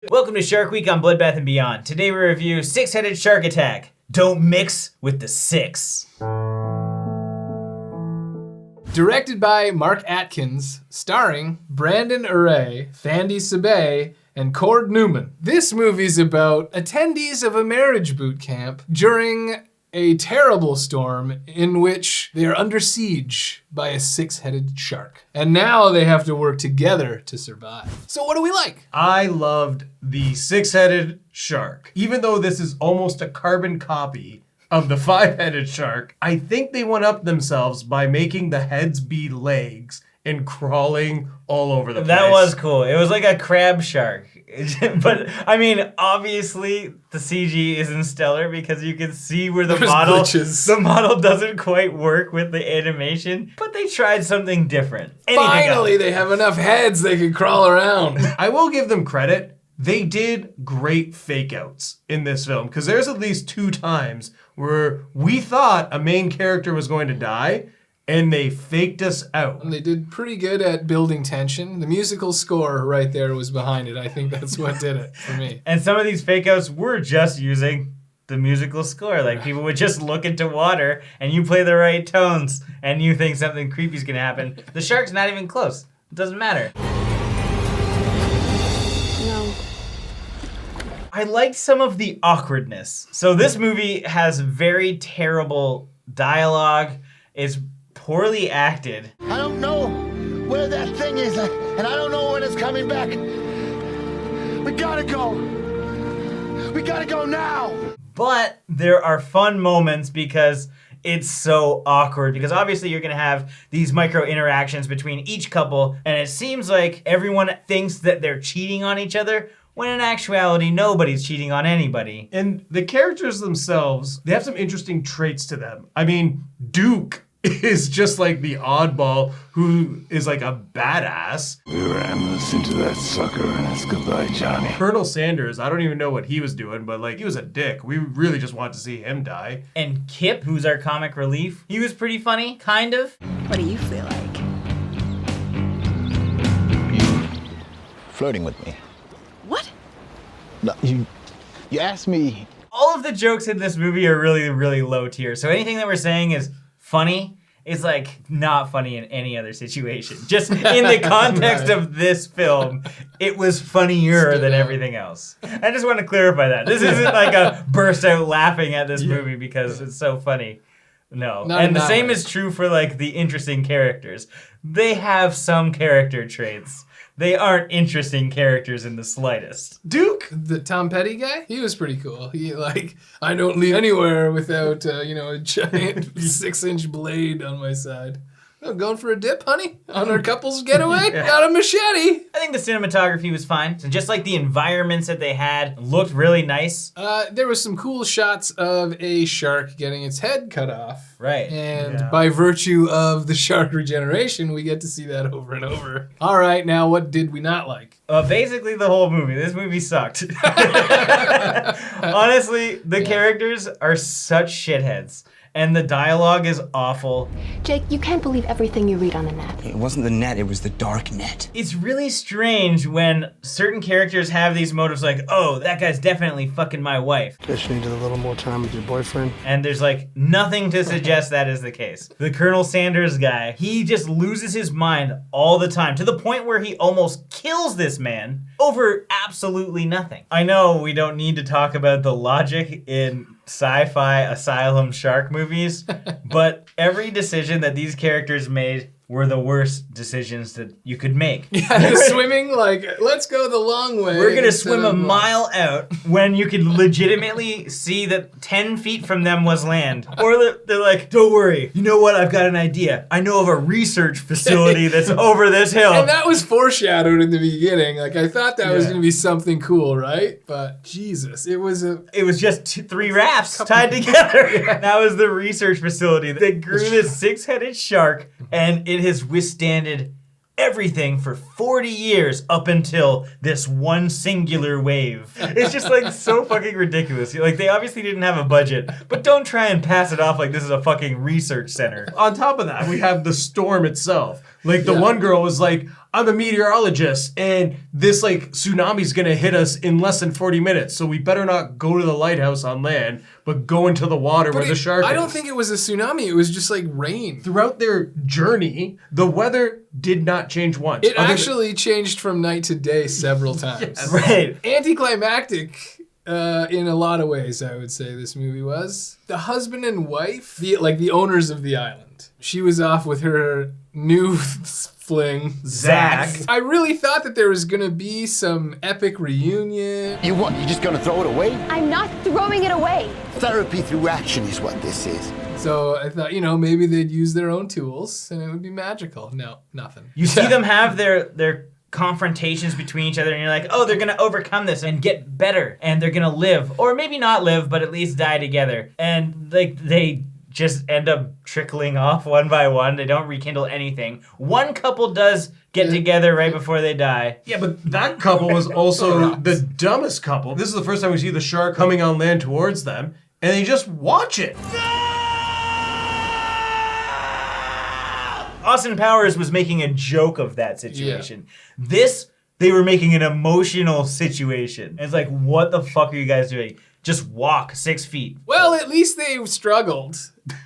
Welcome to Shark Week on Bloodbath and Beyond. Today we review Six-Headed Shark Attack. Don't mix with the six. Directed by Mark Atkins, starring Brandon Auret, Thandi Sebe, and Cord Newman. This movie's about attendees of a marriage boot camp during a terrible storm in which they are under siege by a six-headed shark. And now they have to work together to survive. So what do we like? I loved the six-headed shark. Even though this is almost a carbon copy of the five-headed shark, I think they one up themselves by making the heads be legs and crawling all over the place. That was cool. It was like a crab shark. But, I mean, obviously, the CG isn't stellar because you can see where the model doesn't quite work with the animation, but they tried something different. Finally, they have enough heads they can crawl around. I will give them credit. They did great fake outs in this film because there's at least 2 times where we thought a main character was going to die and they faked us out. And they did pretty good at building tension. The musical score right there was behind it. I think that's what did it for me. And some of these fake outs were just using the musical score. Like, people would just look into water and you play the right tones and you think something creepy's gonna happen. The shark's not even close. It doesn't matter. No. I liked some of the awkwardness. So this movie has very terrible dialogue. It's poorly acted. I don't know where that thing is, and I don't know when it's coming back. We gotta go. We gotta go now. But there are fun moments because it's so awkward. Because obviously you're gonna have these micro interactions between each couple, and it seems like everyone thinks that they're cheating on each other, when in actuality, nobody's cheating on anybody. And the characters themselves, they have some interesting traits to them. I mean, Duke is just like the oddball who is like a badass. We ran this into that sucker and it's goodbye, Johnny. Colonel Sanders, I don't even know what he was doing, but like he was a dick. We really just want to see him die. And Kip, who's our comic relief, he was pretty funny, kind of. What do you feel like? You flirting with me? What? No, you asked me. All of the jokes in this movie are really, really low tier. So anything that we're saying is funny is like not funny in any other situation. Just in the context of this film, it was funnier than everything else. I just want to clarify that. This isn't like a burst out laughing at this movie because it's so funny. No. And the same is true for like the interesting characters. They have some character traits. They aren't interesting characters in the slightest. Duke, the Tom Petty guy, he was pretty cool. He I don't leave anywhere without, a giant 6-inch blade on my side. Oh, going for a dip, honey? On our couple's getaway? Got a machete. I think the cinematography was fine. So just like the environments that they had looked really nice. There was some cool shots of a shark getting its head cut off. Right. And by virtue of the shark regeneration, we get to see that over and over. All right, now what did we not like? Basically the whole movie. This movie sucked. Honestly, the characters are such shitheads. And the dialogue is awful. Jake, you can't believe everything you read on the net. It wasn't the net, it was the dark net. It's really strange when certain characters have these motives like, oh, that guy's definitely fucking my wife. Guess you needed a little more time with your boyfriend. And there's like nothing to suggest that is the case. The Colonel Sanders guy, he just loses his mind all the time to the point where he almost kills this man over absolutely nothing. I know we don't need to talk about the logic in sci-fi asylum shark movies, but every decision that these characters made were the worst decisions that you could make. Yeah, swimming, let's go the long way. We're gonna swim a mile out when you could legitimately see that 10 feet from them was land. Or they're like, don't worry, you know what, I've got an idea. I know of a research facility that's over this hill. And that was foreshadowed in the beginning. I thought that was gonna be something cool, right? But Jesus, it was just 3 rafts tied together. That was the research facility. They grew this 6-headed shark, and it has withstanded everything for 40 years up until this one singular wave. It's just so fucking ridiculous. They obviously didn't have a budget, but don't try and pass it off like this is a fucking research center. On top of that, we have the storm itself. The one girl was like, I'm a meteorologist, and this like tsunami's gonna hit us in less than 40 minutes, so we better not go to the lighthouse on land, but go into the water where the shark is. I don't think it was a tsunami. It was just like rain. Throughout their journey, the weather did not change once. It actually changed from night to day several times. Yes. Right. Anticlimactic in a lot of ways, I would say this movie was. The husband and wife, the owners of the island. She was off with her new fling, Zach. I really thought that there was going to be some epic reunion. You what? You just gonna throw it away? I'm not throwing it away. Therapy through action is what this is. So I thought, maybe they'd use their own tools and it would be magical. No, nothing. You see them have their confrontations between each other, and you're like, oh, they're gonna overcome this and get better, and they're gonna live, or maybe not live, but at least die together. And like they just end up trickling off one by one. They don't rekindle anything. One couple does get together right before they die. Yeah, but that couple was also the dumbest couple. This is the first time we see the shark coming on land towards them, and they just watch it. Austin Powers was making a joke of that situation. This, they were making an emotional situation. And it's like, what the fuck are you guys doing? Just walk 6 feet. Well, at least they struggled.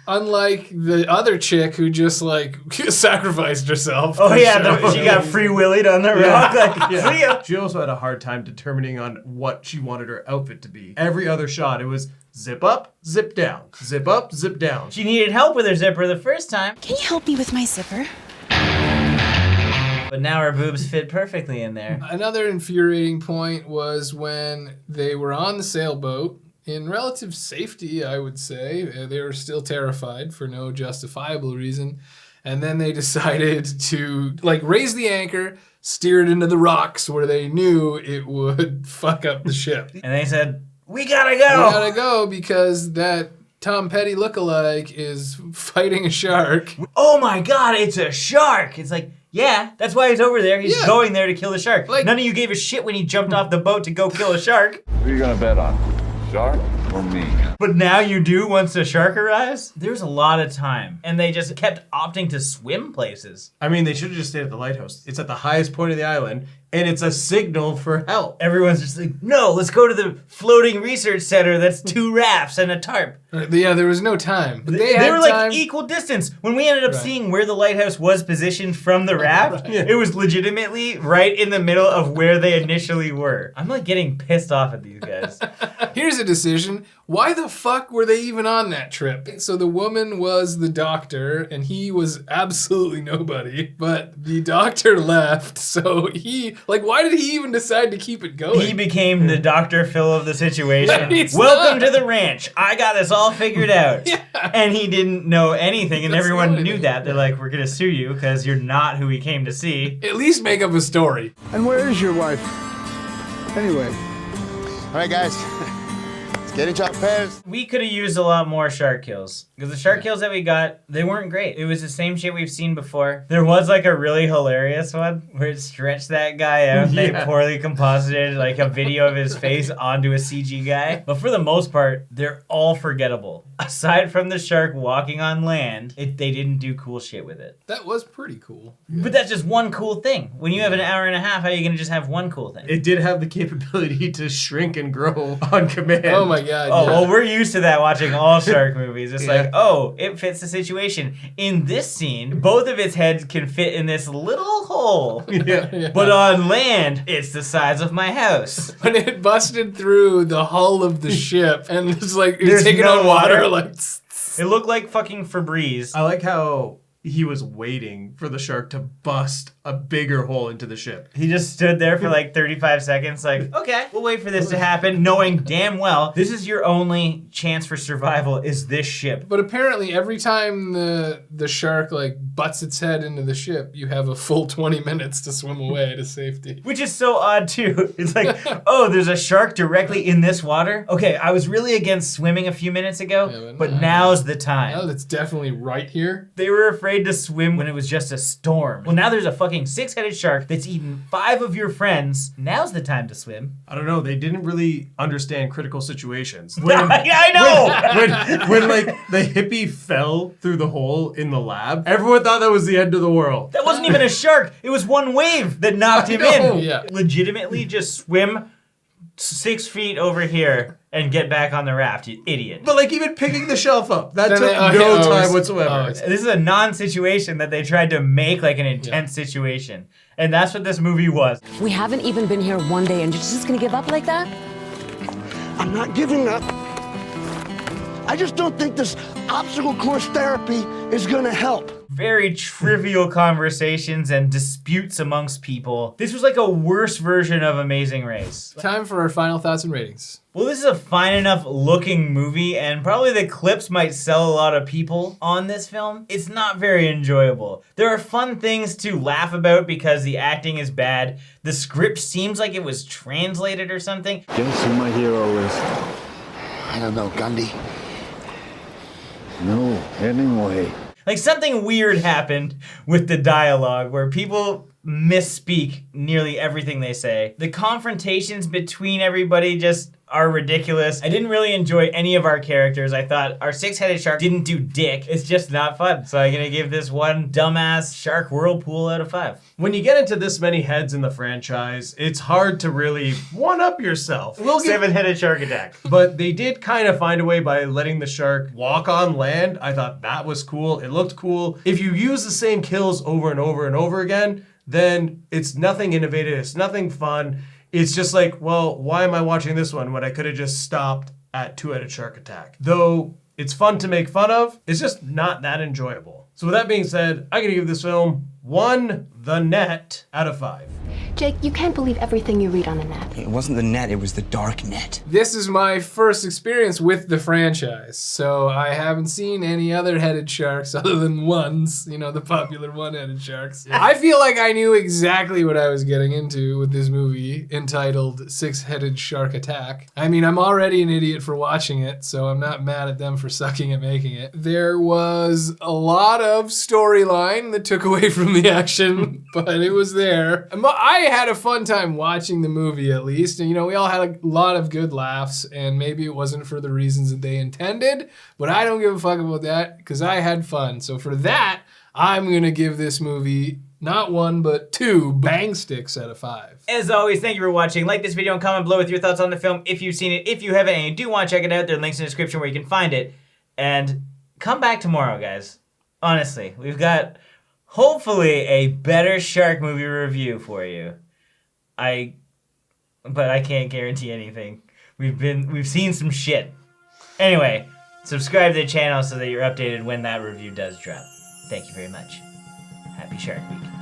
Unlike the other chick who just like sacrificed herself. Oh yeah, she got free willied on the rock. Like, free up. She also had a hard time determining on what she wanted her outfit to be. Every other shot, it was zip up, zip down, zip up, zip down. She needed help with her zipper the first time, Can you help me with my zipper? but now her boobs fit perfectly in there. Another infuriating point was when they were on the sailboat in relative safety, I would say. They were still terrified for no justifiable reason. And then they decided to raise the anchor, steer it into the rocks where they knew it would fuck up the ship. And they said, we gotta go. We gotta go because that Tom Petty lookalike is fighting a shark. Oh my God, it's a shark. It's like, yeah, that's why he's over there. He's going there to kill the shark. None of you gave a shit when he jumped off the boat to go kill a shark. Who are you gonna bet on? Shark or me? But now you do once the shark arrives? There's a lot of time. And they just kept opting to swim places. I mean, they should have just stayed at the lighthouse. It's at the highest point of the island, and it's a signal for help. Everyone's just like, no, let's go to the floating research center that's 2 rafts and a tarp. Yeah, there was no time. But They had were time. like equal distance. When we ended up seeing where the lighthouse was positioned from the raft, it was legitimately right in the middle of where they initially were. I'm like getting pissed off at these guys. Here's a decision. Why the fuck were they even on that trip? So the woman was the doctor, and he was absolutely nobody. But the doctor left, so why did he even decide to keep it going? He became the Dr. Phil of the situation. It's Welcome not. to the ranch. I got this all figured out. And he didn't know anything, and That's everyone the only knew thing. that. They're like, we're going to sue you because you're not who we came to see. At least make up a story. And where is your wife? Anyway. All right, guys. Let's get each other pairs. We could have used a lot more shark kills. Because the shark kills that we got, they weren't great. It was the same shit we've seen before. There was like a really hilarious one where it stretched that guy out and they poorly composited like a video of his face onto a CG guy. But for the most part, they're all forgettable. Aside from the shark walking on land, they didn't do cool shit with it. That was pretty cool. But that's just one cool thing. When you have an hour and a half, how are you going to just have one cool thing? It did have the capability to shrink and grow on command. Oh my god. Oh, yeah. well, we're used to that watching all shark movies. It's like, oh, it fits the situation. In this scene, both of its heads can fit in this little hole. But on land, it's the size of my house. When it busted through the hull of the ship and it's like There's taking no on water, water. like It looked like fucking Febreze. I like how he was waiting for the shark to bust a bigger hole into the ship. He just stood there for like 35 seconds like, okay, we'll wait for this to happen, knowing damn well this is your only chance for survival is this ship. But apparently every time the shark like butts its head into the ship, you have a full 20 minutes to swim away to safety. Which is so odd too. It's like, oh, there's a shark directly in this water? Okay, I was really against swimming a few minutes ago, but now's the time. Now that's definitely right here. They were afraid to swim when it was just a storm. Well, now there's a fucking fucking six-headed shark that's eaten 5 of your friends. Now's the time to swim. I don't know. They didn't really understand critical situations. I know! When like the hippie fell through the hole in the lab, everyone thought that was the end of the world. That wasn't even a shark. It was one wave that knocked him in. Yeah. Legitimately just swim 6 feet over here and get back on the raft, you idiot. But like even picking the shelf up, that Then took they- no oh, time it's- whatsoever. This is a non-situation that they tried to make like an intense situation. And that's what this movie was. We haven't even been here one day and you're just gonna give up like that? I'm not giving up. I just don't think this obstacle course therapy is gonna help. Very trivial conversations and disputes amongst people. This was like a worse version of Amazing Race. Time for our final thoughts and ratings. Well, this is a fine enough looking movie, and probably the clips might sell a lot of people on this film. It's not very enjoyable. There are fun things to laugh about because the acting is bad. The script seems like it was translated or something. Guess who my hero is? I don't know, Gundy. No, Hemingway. Like something weird happened with the dialogue where people misspeak nearly everything they say. The confrontations between everybody just are ridiculous. I didn't really enjoy any of our characters. I thought our six-headed shark didn't do dick. It's just not fun. So I'm gonna give this one dumbass shark whirlpool out of 5. When you get into this many heads in the franchise, it's hard to really one-up yourself. We'll give, 7-headed shark attack. but they did kind of find a way by letting the shark walk on land. I thought that was cool. It looked cool. If you use the same kills over and over and over again, then it's nothing innovative. It's nothing fun. It's just like, well, why am I watching this one when I could have just stopped at two-headed shark attack? Though it's fun to make fun of, it's just not that enjoyable. So with that being said, I'm gonna give this film 1 The Net out of 5. Jake, you can't believe everything you read on the net. It wasn't the net, it was the dark net. This is my first experience with the franchise, so I haven't seen any other headed sharks other than ones, you know, the popular one-headed sharks. I feel like I knew exactly what I was getting into with this movie entitled Six-Headed Shark Attack. I mean, I'm already an idiot for watching it, so I'm not mad at them for sucking at making it. There was a lot of storyline that took away from the action, but it was there. I had a fun time watching the movie, at least, and you know, we all had a lot of good laughs, and maybe it wasn't for the reasons that they intended, but I don't give a fuck about that because I had fun. So for that, I'm gonna give this movie not 1 but 2 bang sticks out of 5. As always, thank you for watching. Like this video and comment below with your thoughts on the film if you've seen it. If you haven't and you do want to check it out, there are links in the description where you can find it. And come back tomorrow, guys. Honestly, we've got hopefully a better shark movie review for you. But I can't guarantee anything. We've seen some shit. Anyway, subscribe to the channel so that you're updated when that review does drop. Thank you very much. Happy Shark Week.